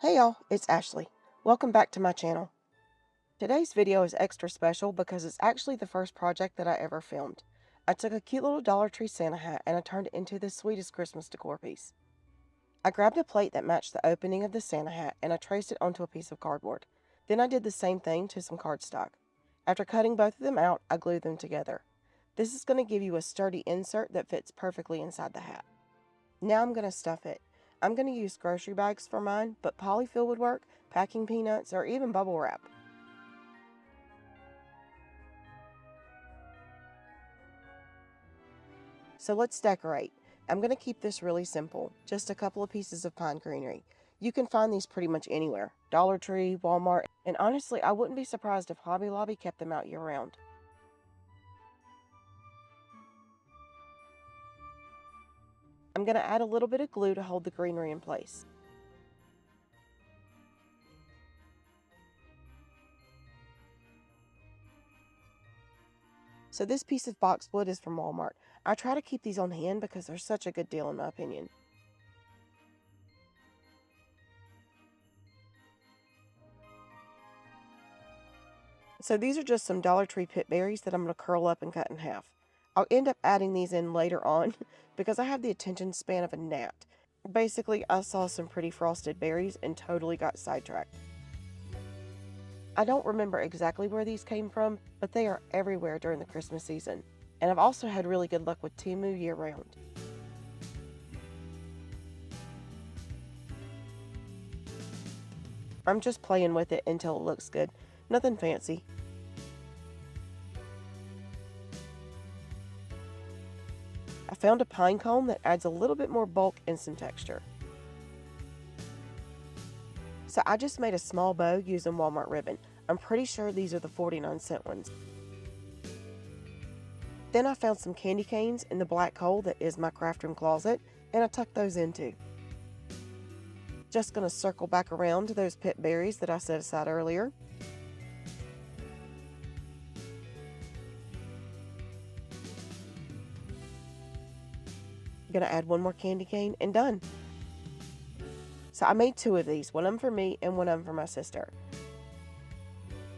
Hey y'all, it's Ashley. Welcome back to my channel. Today's video is extra special because it's actually the first project that I ever filmed. I took a cute little Dollar Tree Santa hat and I turned it into the sweetest Christmas decor piece. I grabbed a plate that matched the opening of the Santa hat and I traced it onto a piece of cardboard. Then I did the same thing to some cardstock. After cutting both of them out, I glued them together. This is going to give you a sturdy insert that fits perfectly inside the hat. Now I'm going to stuff it. I'm going to use grocery bags for mine, but polyfill would work, packing peanuts, or even bubble wrap. So let's decorate. I'm going to keep this really simple, just a couple of pieces of pine greenery. You can find these pretty much anywhere, Dollar Tree, Walmart, and honestly, I wouldn't be surprised if Hobby Lobby kept them out year-round. I'm going to add a little bit of glue to hold the greenery in place. So this piece of boxwood is from Walmart. I try to keep these on hand because they're such a good deal in my opinion. So these are just some Dollar Tree Pip Berries that I'm going to curl up and cut in half. I'll end up adding these in later on because I have the attention span of a gnat. Basically, I saw some pretty frosted berries and totally got sidetracked. I don't remember exactly where these came from, but they are everywhere during the Christmas season. And I've also had really good luck with Temu year-round. I'm just playing with it until it looks good. Nothing fancy. I found a pine cone that adds a little bit more bulk and some texture. So I just made a small bow using Walmart ribbon. I'm pretty sure these are the 49-cent ones. Then I found some candy canes in the black hole that is my craft room closet, and I tucked those in too. Just gonna circle back around to those pip berries that I set aside earlier. Gonna add one more candy cane and done. So I made two of these, one of them for me and one of them for my sister.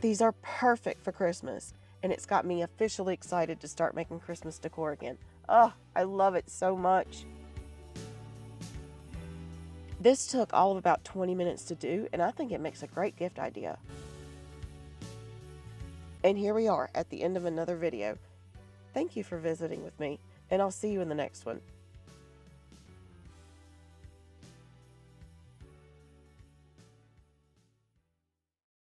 These are perfect for Christmas, and it's got me officially excited to start making Christmas decor again. Oh, I love it so much. This took all of about 20 minutes to do, and I think it makes a great gift idea. And here we are at the end of another video. Thank you for visiting with me, and I'll see you in the next one.